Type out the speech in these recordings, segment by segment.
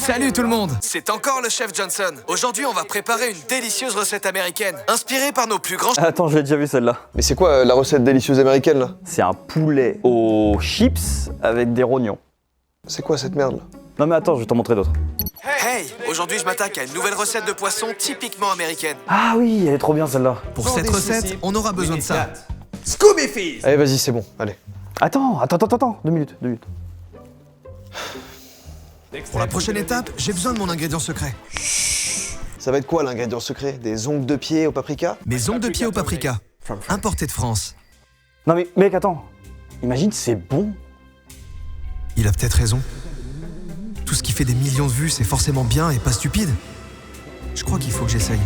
Salut tout le monde, c'est encore le chef Johnson. Aujourd'hui, on va préparer une délicieuse recette américaine, inspirée par nos plus grands... Attends, j'ai déjà vu celle-là. Mais c'est quoi la recette délicieuse américaine là? C'est un poulet aux chips avec des rognons. C'est quoi cette merde là? Non mais attends, je vais t'en montrer d'autres. Hey, aujourd'hui je m'attaque à une nouvelle recette de poisson typiquement américaine. Ah oui, elle est trop bien celle-là. Pour cette recette, on aura besoin de ça. Scooby Fizz. Allez vas-y c'est bon, allez. Attends, 2 minutes. Pour la prochaine étape, j'ai besoin de mon ingrédient secret. Ça va être quoi l'ingrédient secret? Des ongles de pied au paprika? Mes ongles de pied au paprika, importés de France. Non mais mec, attends. Imagine, c'est bon. Il a peut-être raison. Tout ce qui fait des millions de vues, c'est forcément bien et pas stupide. Je crois qu'il faut que j'essaye.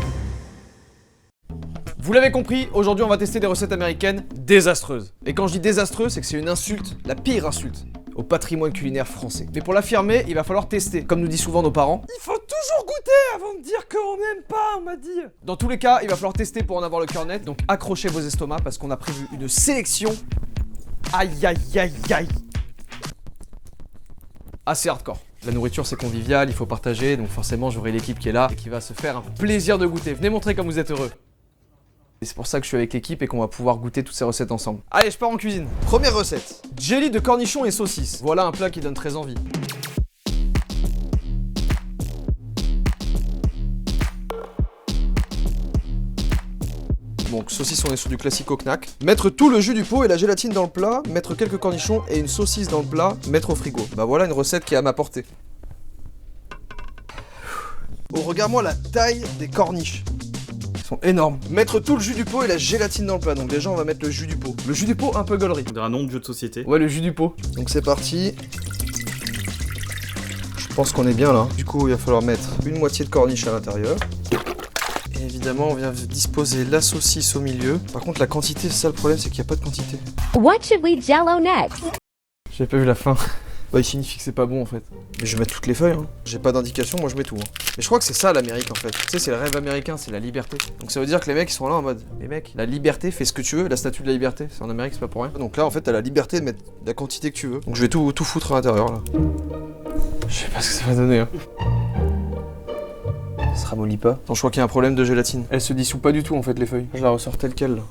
Vous l'avez compris, aujourd'hui on va tester des recettes américaines désastreuses. Et quand je dis désastreux, c'est que c'est une insulte, la pire insulte, au patrimoine culinaire français. Mais pour l'affirmer, il va falloir tester. Comme nous disent souvent nos parents, il faut toujours goûter avant de dire qu'on n'aime pas, on m'a dit. Dans tous les cas, il va falloir tester pour en avoir le cœur net, donc accrochez vos estomacs parce qu'on a prévu une sélection. Aïe aïe aïe aïe. Assez hardcore. La nourriture c'est convivial, il faut partager, donc forcément j'aurai l'équipe qui est là et qui va se faire un plaisir de goûter. Venez montrer comme vous êtes heureux. Et c'est pour ça que je suis avec l'équipe et qu'on va pouvoir goûter toutes ces recettes ensemble. Allez, je pars en cuisine. Première recette. Jelly de cornichons et saucisses. Voilà un plat qui donne très envie. Donc saucisse, on est sur du classique au knack. Mettre tout le jus du pot et la gélatine dans le plat, mettre quelques cornichons et une saucisse dans le plat, mettre au frigo. Bah voilà une recette qui est à ma portée. Oh, regarde-moi la taille des corniches. Ils sont énormes. Mettre tout le jus du pot et la gélatine dans le plat. Donc déjà on va mettre le jus du pot. Le jus du pot un peu gaulerie. On dirait un nom de jeu de société. Ouais, le jus du pot. Donc c'est parti. Je pense qu'on est bien là. Du coup, il va falloir mettre une moitié de corniche à l'intérieur. Et évidemment, on vient disposer la saucisse au milieu. Par contre, la quantité, c'est ça le problème, c'est qu'il n'y a pas de quantité. What should we jello next? J'ai pas vu la fin. Bah, il signifie que c'est pas bon en fait. Mais je vais mettre toutes les feuilles, hein. J'ai pas d'indication, moi je mets tout. Hein. Mais je crois que c'est ça l'Amérique en fait. Tu sais, c'est le rêve américain, c'est la liberté. Donc ça veut dire que les mecs ils sont là en mode, les mecs, la liberté, fais ce que tu veux, la statue de la liberté. C'est en Amérique, c'est pas pour rien. Donc là en fait, t'as la liberté de mettre la quantité que tu veux. Donc je vais tout foutre à l'intérieur là. Je sais pas ce que ça va donner. Hein. Ça se ramollit pas. Attends, je crois qu'il y a un problème de gélatine. Elle se dissout pas du tout en fait les feuilles. Je la ressors telle quelle là.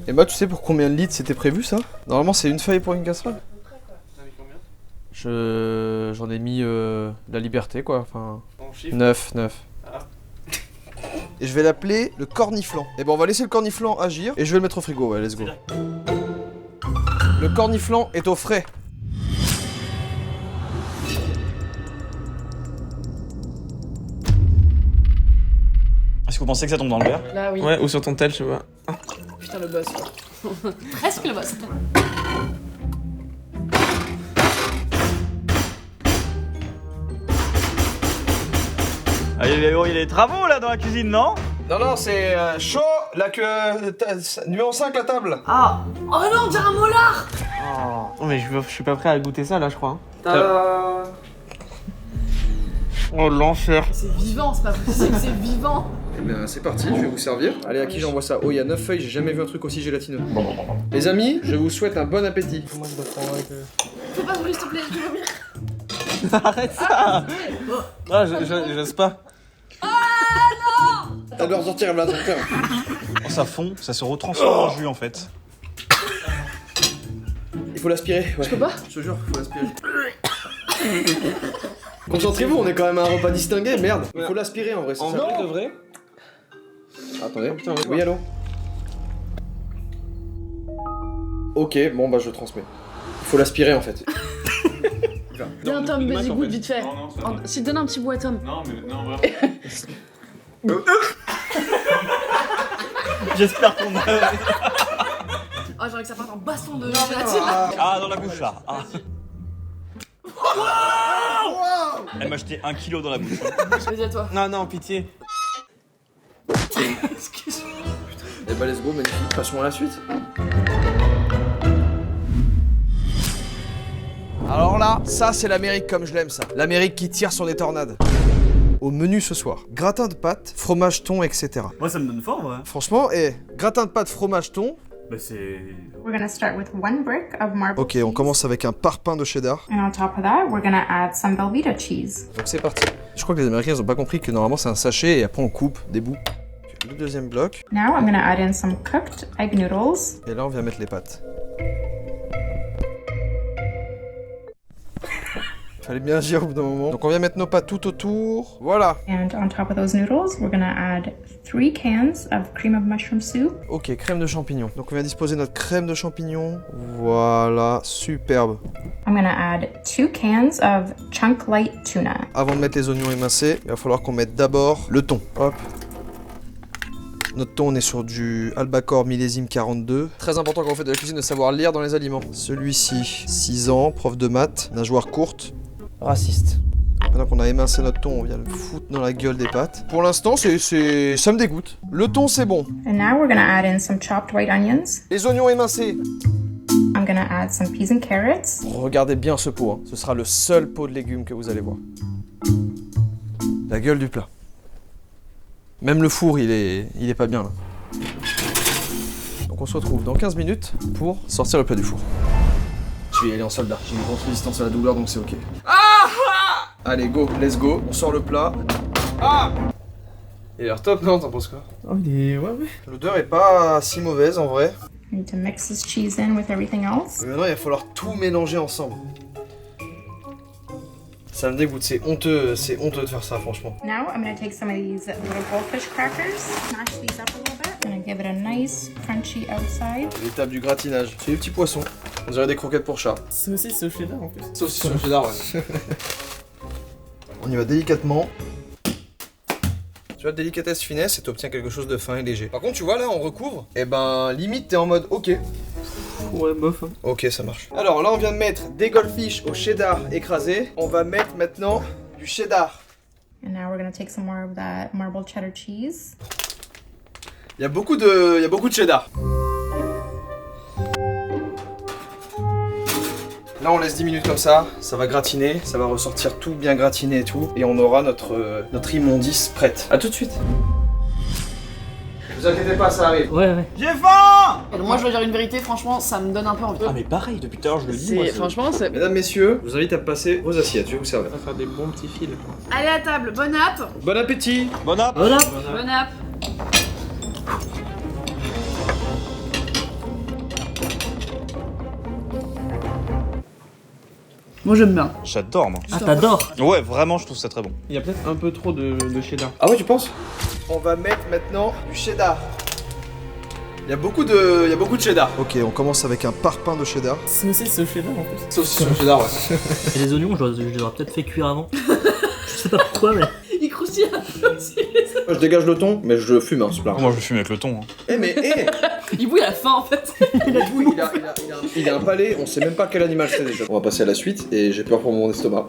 Et bah tu sais pour combien de litres c'était prévu ça? Normalement c'est une feuille pour une casserole. J'en ai mis la liberté quoi, enfin... 9. Ah. Et je vais l'appeler le corniflant. Et ben on va laisser le corniflant agir et je vais le mettre au frigo, ouais let's go. Le corniflant est au frais. Est-ce que vous pensez que ça tombe dans le verre? Là, oui. Ouais, ou sur ton tel, je sais pas. Putain, le boss. Presque le boss. Ah, il y a des travaux là dans la cuisine, non? Non, c'est chaud, numéro 5 la table. Ah. Oh non, on dirait un molar. Oh, mais je suis pas prêt à goûter ça là, je crois. Oh, l'enfer. C'est vivant, c'est pas possible, c'est vivant. Eh bien c'est parti, je vais vous servir. Allez, à qui j'envoie ça? Oh, il y a 9 feuilles, j'ai jamais vu un truc aussi gélatineux. Les amis, je vous souhaite un bon appétit. Moi, je dois prendre avec Fais pas de bruit, s'il te plaît, je veux bien. Arrête ça. Ah, j'ose pas. T'as besoin de sortir, elle me l'a sortir. Quand ça fond, ça se retransforme en jus en fait. Il faut l'aspirer. Ouais. Je peux pas? Je te jure, il faut l'aspirer. Concentrez-vous, on est quand même à un repas distingué, merde. Il faut l'aspirer en vrai, c'est ça. vrai de vrai? Attendez. Oui, allô? Ok, bon bah je transmets. Il faut l'aspirer en fait. Viens, Tom, vas-y, goûte vite fait. Si, donne un petit bout à Tom. Non, mais non, vraiment. J'espère qu'on a... Oh, j'ai envie que ça parte en baston de gélatine. Ah, dans la bouche là. Ah. Elle m'a jeté 1 kilo dans la bouche. Vas-y, à toi. Non, pitié. Excuse-moi. Et bah let's go, magnifique. Passons à la suite. Alors là, ça c'est l'Amérique comme je l'aime ça. L'Amérique qui tire sur des tornades. Au menu ce soir, gratin de pâtes, fromage thon, etc. Moi ça me donne faim, ouais. Franchement, gratin de pâtes, fromage thon, Bah c'est... We're gonna start with 1 brick of marble Ok, on commence avec un parpaing de cheddar. and on top of that, we're gonna add some Velveeta cheese. Donc c'est parti. Je crois que les Américains ils ont pas compris que normalement c'est un sachet et après on coupe des bouts. Le deuxième bloc. Now I'm gonna add in some cooked egg noodles. Et là on vient mettre les pâtes. Fallait bien agir au bout d'un moment. Donc on vient mettre nos pâtes tout autour. Voilà. And on top of those noodles, we're gonna add 3 cans of cream of mushroom soup. Ok, crème de champignons. Donc on vient disposer notre crème de champignons. Voilà, superbe. I'm gonna add 2 cans of chunk light tuna. Avant de mettre les oignons émincés, il va falloir qu'on mette d'abord le thon. Hop. Notre thon, on est sur du Albacore millésime 42. Très important quand on fait de la cuisine de savoir lire dans les aliments. Celui-ci, 6 ans, prof de maths, nageoire courte, raciste. Maintenant qu'on a émincé notre thon, on vient le foutre dans la gueule des pâtes. Pour l'instant, ça me dégoûte. Le thon, c'est bon. And now we're gonna add in some chopped white onions. Les oignons émincés. I'm gonna add some peas and carrots. Regardez bien ce pot, hein. Ce sera le seul pot de légumes que vous allez voir. La gueule du plat. Même le four, il est pas bien là. Donc on se retrouve dans 15 minutes pour sortir le plat du four. Je vais y aller en soldat. J'ai une grosse résistance à la douleur donc c'est ok. Allez, go, let's go. On sort le plat. Il a l'air top, non? T'en penses quoi? Oh, il est... Ouais. L'odeur est pas si mauvaise en vrai. I need to mix this cheese in with everything else. Mais maintenant, il va falloir tout mélanger ensemble. Ça me dégoûte, c'est honteux de faire ça, franchement. Now I'm gonna take some of these little goldfish crackers, smash these up a little bit. I'm gonna give it a nice crunchy outside. L'étape du gratinage. C'est des petits poissons. On dirait des croquettes pour chat. C'est aussi ce cheddar en plus. C'est aussi sur le cheddar, ouais. On y va délicatement. Tu vois, délicatesse, finesse, et t'obtiens quelque chose de fin et léger. Par contre, tu vois, là, on recouvre. Et ben, limite, t'es en mode, ok. Ouais, bof. Hein. Ok, ça marche. Alors là, on vient de mettre des goldfish au cheddar écrasé. On va mettre maintenant du cheddar. And now we're gonna take some more of that marble cheddar cheese. Il y a beaucoup de cheddar. Là, on laisse 10 minutes comme ça va gratiner, ça va ressortir tout bien gratiné et tout, et on aura notre immondice prête. A tout de suite. Vous inquiétez pas, ça arrive. Ouais. J'ai faim! Moi, je dois dire une vérité, franchement, ça me donne un peu envie. Ah mais pareil, depuis tout à l'heure je le dis, moi, Franchement, c'est... Mesdames, messieurs, je vous invite à passer vos assiettes, je vais vous servir. On va faire des bons petits fils. Allez à table, bon app. Bon appétit. Bon app! Bon app. Moi, j'aime bien. J'adore moi. Ah t'adores? Ouais, vraiment, je trouve ça très bon. Il y a peut-être un peu trop de cheddar. Ah ouais, tu penses? On va mettre maintenant du cheddar. Il y a beaucoup de cheddar. Ok, on commence avec un parpaing de cheddar. C'est aussi ce cheddar en plus. C'est aussi sur le cheddar, ouais. Et les oignons, je les aurais peut-être fait cuire avant. Je sais pas pourquoi, mais... Il croustille un peu aussi. Je dégage le thon, mais je fume, hein, ce plat. Moi je fume avec le thon. Hein. Il bouille à la fin, en fait. Il a un palais, on sait même pas quel animal c'est déjà. On va passer à la suite, et j'ai peur pour mon estomac.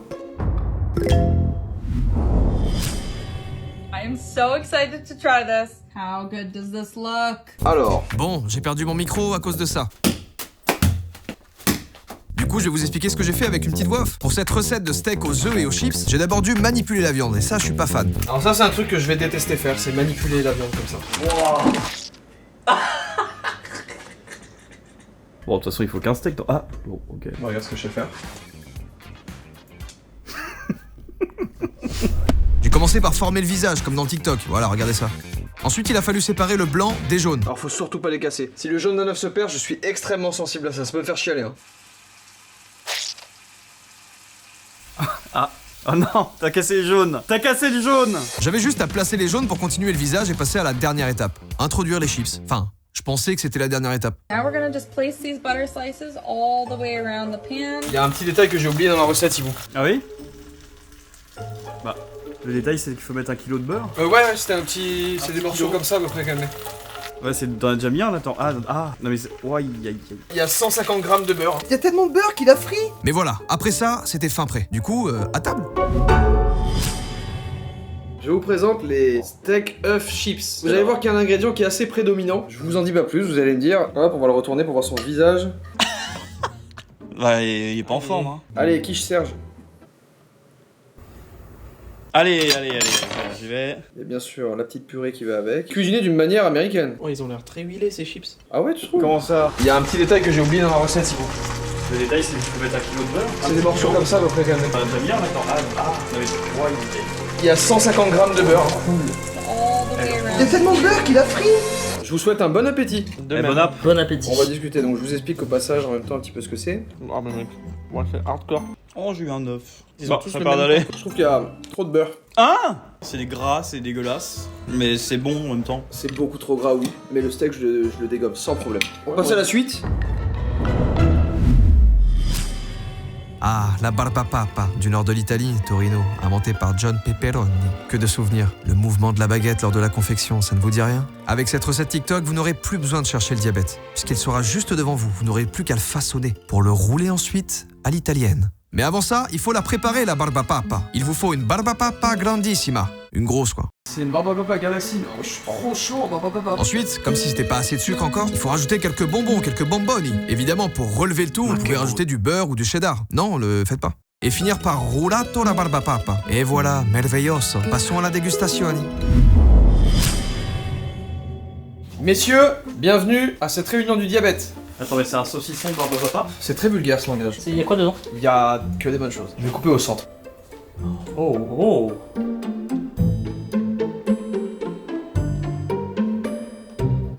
I am so excited to try this. How good does this look? Alors, Bon, j'ai perdu mon micro à cause de ça. Du coup, je vais vous expliquer ce que j'ai fait avec une petite voix off. Pour cette recette de steak aux œufs et aux chips, j'ai d'abord dû manipuler la viande, et ça, je suis pas fan. alors ça c'est un truc que je vais détester faire, c'est manipuler la viande comme ça. Bon, de toute façon, il faut qu'un steak dans... Ah, bon, ok. Bon, regarde ce que je sais faire. J'ai commencé par former le visage, comme dans TikTok. Voilà, regardez ça. Ensuite, il a fallu séparer le blanc des jaunes. Alors faut surtout pas les casser. Si le jaune d'un œuf se perd, je suis extrêmement sensible à ça, ça peut me faire chialer. Hein. Oh non, t'as cassé les jaunes! T'as cassé le jaune! J'avais juste à placer les jaunes pour continuer le visage et passer à la dernière étape. Introduire les chips. Enfin, je pensais que c'était la dernière étape. Now we're gonna just place these butter slices all the way around the pan. Il y a un petit détail que j'ai oublié dans la recette, Yvou. Ah oui? Bah, le détail c'est qu'il faut mettre 1 kg de beurre. Ouais, c'était un petit... c'est des morceaux comme ça à peu près calmés. Ouais, t'en as déjà mis un, attends. Ah, non mais c'est... Ouais, Il y a 150 grammes de beurre. Il y a tellement de beurre qu'il a frit. Mais voilà, après ça, c'était fin prêt. Du coup, à table. Je vous présente les steak œuf chips. Vous allez voir qu'il y a un ingrédient qui est assez prédominant. Je vous en dis pas plus, vous allez me dire. Hop, on va le retourner pour voir son visage. Bah, il est pas en forme, hein. Allez, quiche Serge. Allez. J'y vais. Et bien sûr, la petite purée qui va avec. Cuisiné d'une manière américaine. Oh, ils ont l'air très huilés ces chips. Ah ouais, tu trouves? Comment ça? Il y a un petit détail que j'ai oublié dans la recette, si vous. Le détail, c'est que tu peux mettre 1 kilo de beurre. C'est des morceaux comme ça, à peu près, quand même. Ah, t'as bien maintenant. Non mais tu crois, Il y a 150 grammes de beurre. All the way around. Il y a tellement de beurre qu'il a frit. Je vous souhaite un bon appétit. De Eh, même. bon app. Bon appétit. On va discuter, donc je vous explique au passage en même temps un petit peu ce que c'est. Ah mais mec, moi c'est hardcore. Oh, j'ai eu un 9. Ils ont tous le prépare même d'aller. Je trouve qu'il y a trop de beurre. Ah! C'est gras, c'est dégueulasse. Mais c'est bon en même temps. C'est beaucoup trop gras, oui. Mais le steak, je le dégomme sans problème. On passe à la suite. Ah, la barba papa, du nord de l'Italie, Torino, inventé par John Pepperoni. Que de souvenirs. Le mouvement de la baguette lors de la confection, ça ne vous dit rien? Avec cette recette TikTok, vous n'aurez plus besoin de chercher le diabète, puisqu'il sera juste devant vous. Vous n'aurez plus qu'à le façonner, pour le rouler ensuite à l'italienne. Mais avant ça, il faut la préparer, la barba papa. Il vous faut une barba papa grandissima. Une grosse, quoi. C'est une barba papa galaxie. Oh, je suis trop chaud, barba papa. Ensuite, comme si c'était pas assez de sucre encore, il faut rajouter quelques bonbons, quelques bonboni. Évidemment, pour relever le tout, vous pouvez rajouter du beurre ou du cheddar. Non, le faites pas. Et finir par roulato la barba papa. Et voilà, merveilloso. Passons à la dégustation. Messieurs, bienvenue à cette réunion du diabète. Attends, mais c'est un saucisson de barbe papa? C'est très vulgaire ce langage. Il y a quoi dedans? Il y a que des bonnes choses. Je vais couper au centre. Oh oh.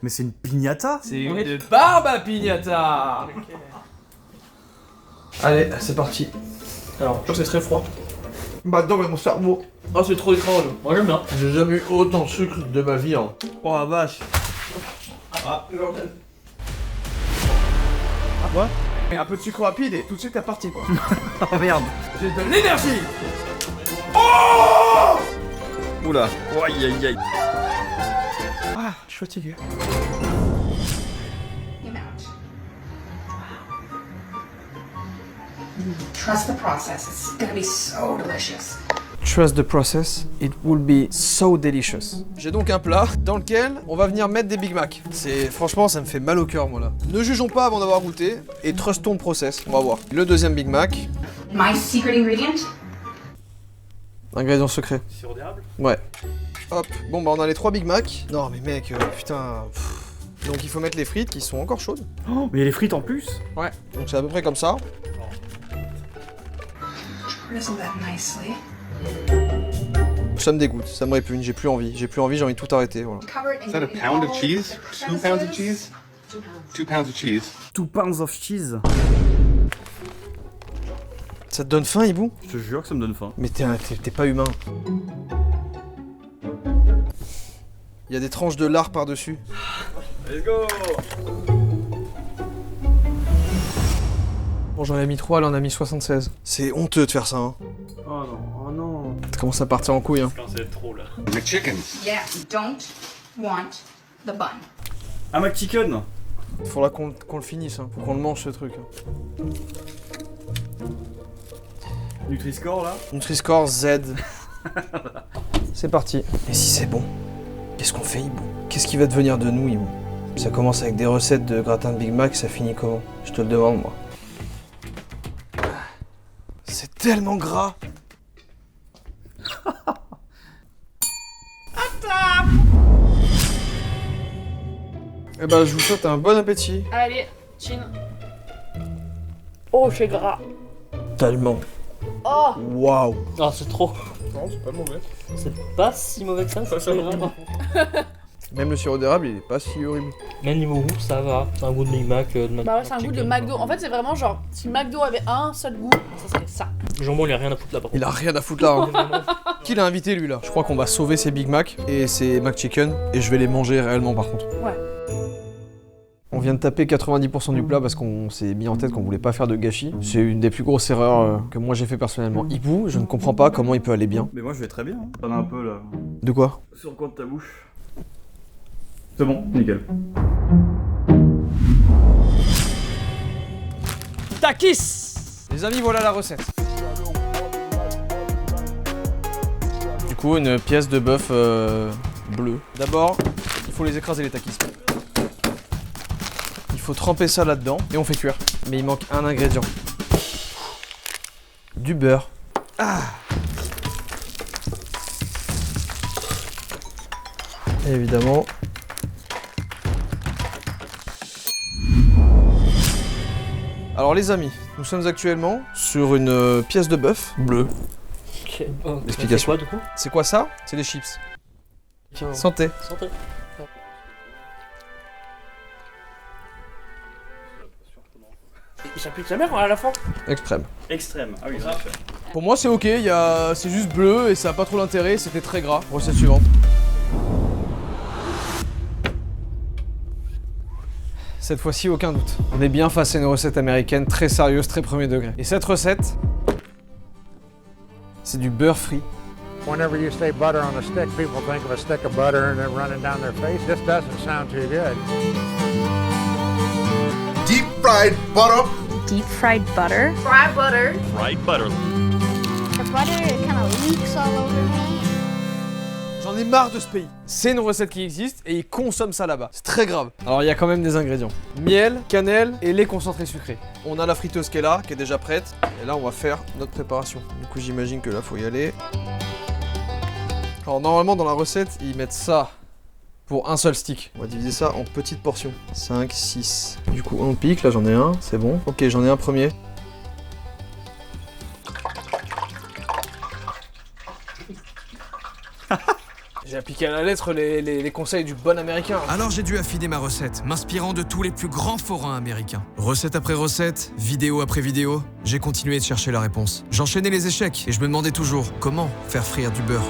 Mais c'est une piñata? C'est une barba piñata. Allez, c'est parti. Alors, je crois que c'est très froid. Bah non, mais mon cerveau. Oh, c'est trop étrange. Moi j'aime bien. J'ai jamais eu autant de sucre de ma vie. Hein. Oh la vache. Et un peu de sucre rapide et tout de suite t'es parti quoi. Oh merde. J'ai de l'énergie. Oula. Oh, aïe aïe aïe. Ah, je suis fatigué. Trust the process. It's gonna be so delicious. Trust the process, it will be so delicious. J'ai donc un plat dans lequel on va venir mettre des Big Mac. Franchement, ça me fait mal au cœur, moi là. Ne jugeons pas avant d'avoir goûté et trustons le process. On va voir. Le deuxième Big Mac. My secret ingredient? Ingrédient secret. Sirop d'érable? Ouais. Hop. Bon bah on a les 3 Big Mac. Non mais mec, putain. Donc il faut mettre les frites qui sont encore chaudes. Oh, mais il y a les frites en plus? Ouais. Donc c'est à peu près comme ça. Drizzle that nicely. Ça me dégoûte, ça me répugne, j'ai plus envie, j'ai envie de tout arrêter, voilà. Cover it in Is that a pound of cheese? 2 pounds of cheese? 2 pounds of cheese. 2 pounds of cheese. Ça te donne faim, Hibou? Je te jure que ça me donne faim. Mais t'es pas humain. Il y a des tranches de lard par-dessus. Let's go. Bon, j'en ai mis 3, là on a mis 76. C'est honteux de faire ça, hein. Oh non, oh non. Ça commence à partir en couille, hein. Ça va être trop là. McChickens. Yeah, you don't want the bun. Ah, McChicken. Faudra qu'on le finisse, hein. Faut qu'on le mange ce truc. Hein. Nutri-Score là? Nutri-Score Z. C'est parti. Et si c'est bon, qu'est-ce qu'on fait, Hibou? Qu'est-ce qui va devenir de nous, Hibou? Ça commence avec des recettes de gratin de Big Mac, ça finit comment? Je te le demande, moi. C'est tellement gras. Eh ben, je vous souhaite un bon appétit. Allez, chin. Oh, c'est gras. Tellement. Oh, Waouh. Ah, c'est trop. Non, c'est pas mauvais. C'est pas si mauvais que ça, c'est pas grave. Même le sirop d'érable, il est pas si horrible. Même niveau goût, ça va. C'est un goût de Big Mac, de bah ouais, c'est un goût de McDo. En fait, c'est vraiment genre, si McDo avait un seul goût, ça serait ça. Le jambon, il a rien à foutre là-bas. Il a rien à foutre là. Hein. Qui l'a invité lui là? Je crois qu'on va sauver ces Big Mac et ces McChicken et je vais les manger réellement par contre. Ouais. On vient de taper 90% du plat parce qu'on s'est mis en tête qu'on voulait pas faire de gâchis. C'est une des plus grosses erreurs que moi j'ai fait personnellement. Hibou, je ne comprends pas comment il peut aller bien. Mais moi je vais très bien. Hein. T'en as un peu là. De quoi? Sur le coin de ta bouche. C'est bon, nickel. Takis! Les amis, voilà la recette. Du coup, une pièce de bœuf bleu. D'abord, il faut les écraser les takis. Il faut tremper ça là-dedans et on fait cuire. Mais il manque un ingrédient. Du beurre. Ah! Et évidemment. Alors les amis, nous sommes actuellement sur une pièce de bœuf bleue. Ok, bon. Explication. C'est quoi du coup? C'est quoi ça? C'est des chips. Tiens. Santé. Santé. Il s'applique la mer à la fin? Extrême. Extrême. Ah oui, ça. Pour moi c'est ok, c'est juste bleu et ça a pas trop d'intérêt, c'était très gras. Recette suivante. Cette fois-ci, aucun doute. On est bien face à une recette américaine très sérieuse, très premier degré. Et cette recette, c'est du beurre frit. Whenever you say butter on a stick, people think of a stick of butter and they're running down their face. This doesn't sound too good. Deep fried butter. Deep fried butter. Fried butter. Fried butter. The butter kind of leaks all over me. J'en ai marre de ce pays. C'est une recette qui existe et ils consomment ça là-bas. C'est très grave. Alors il y a quand même des ingrédients. Miel, cannelle et lait concentré sucré. On a la friteuse qui est là, qui est déjà prête. Et là on va faire notre préparation. Du coup j'imagine que là faut y aller. Alors normalement dans la recette ils mettent ça pour un seul stick. On va diviser ça en petites portions. 5, 6. Du coup on pique, là j'en ai un, c'est bon. Ok, j'en ai un premier. J'ai appliqué à la lettre les conseils du bon américain. Alors j'ai dû affiner ma recette, m'inspirant de tous les plus grands forains américains. Recette après recette, vidéo après vidéo, j'ai continué de chercher la réponse. J'enchaînais les échecs et je me demandais toujours comment faire frire du beurre.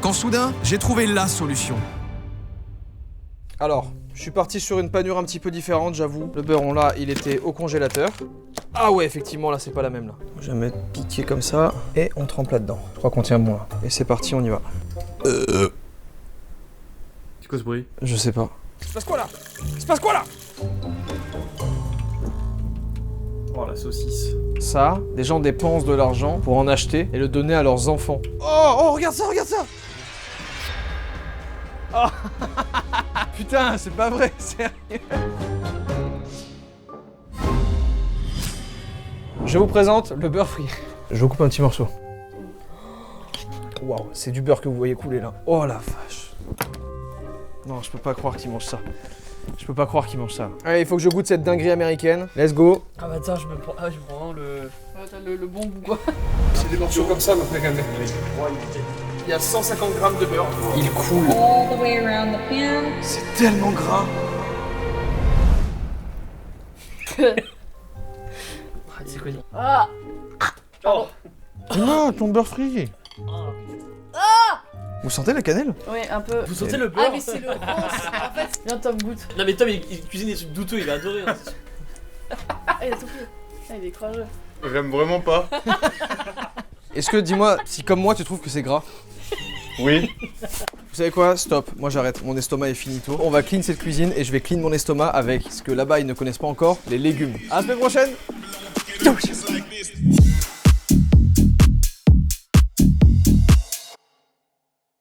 Quand soudain, j'ai trouvé la solution. Alors, je suis parti sur une panure un petit peu différente, j'avoue. Le beurre, on l'a, il était au congélateur. Ah ouais, effectivement, là, c'est pas la même, là. Je vais mettre piqué comme ça, et on trempe là-dedans. Je crois qu'on tient bon, là. Et c'est parti, on y va. C'est quoi ce bruit? Je sais pas. Il se passe quoi, là? Il se passe quoi, là? Oh, la saucisse. Ça, des gens dépensent de l'argent pour en acheter et le donner à leurs enfants. Oh, regarde ça, regarde ça! Oh. Putain, c'est pas vrai, sérieux. Je vous présente le beurre frit. Je vous coupe un petit morceau. Waouh, c'est du beurre que vous voyez couler là. Oh la vache. Non, je peux pas croire qu'il mange ça. Je peux pas croire qu'il mange ça. Allez, il faut que je goûte cette dinguerie américaine. Let's go. Ah bah tiens, je me prends vraiment le bon bout quoi. C'est des morceaux comme ça, maintenant, quand même. Il y a 150 grammes de beurre. Il coule. All the way around the pan. C'est tellement gras. C'est quoi? Ah. Oh. Ah, ton beurre frit. Vous sentez la cannelle? Oui, un peu. Vous sentez le beurre? Ah mais c'est le rose. En fait, viens Tom, goûte. Non mais Tom il cuisine des trucs douteux, il va adorer. Hein, Ah, il a tout pris. Ah, il est courageux. J'aime vraiment pas. Est-ce que, dis-moi, si comme moi tu trouves que c'est gras? Oui. Vous savez quoi? Stop, moi j'arrête, mon estomac est finito. On va clean cette cuisine et je vais clean mon estomac avec ce que là-bas ils ne connaissent pas encore, les légumes. À la semaine prochaine!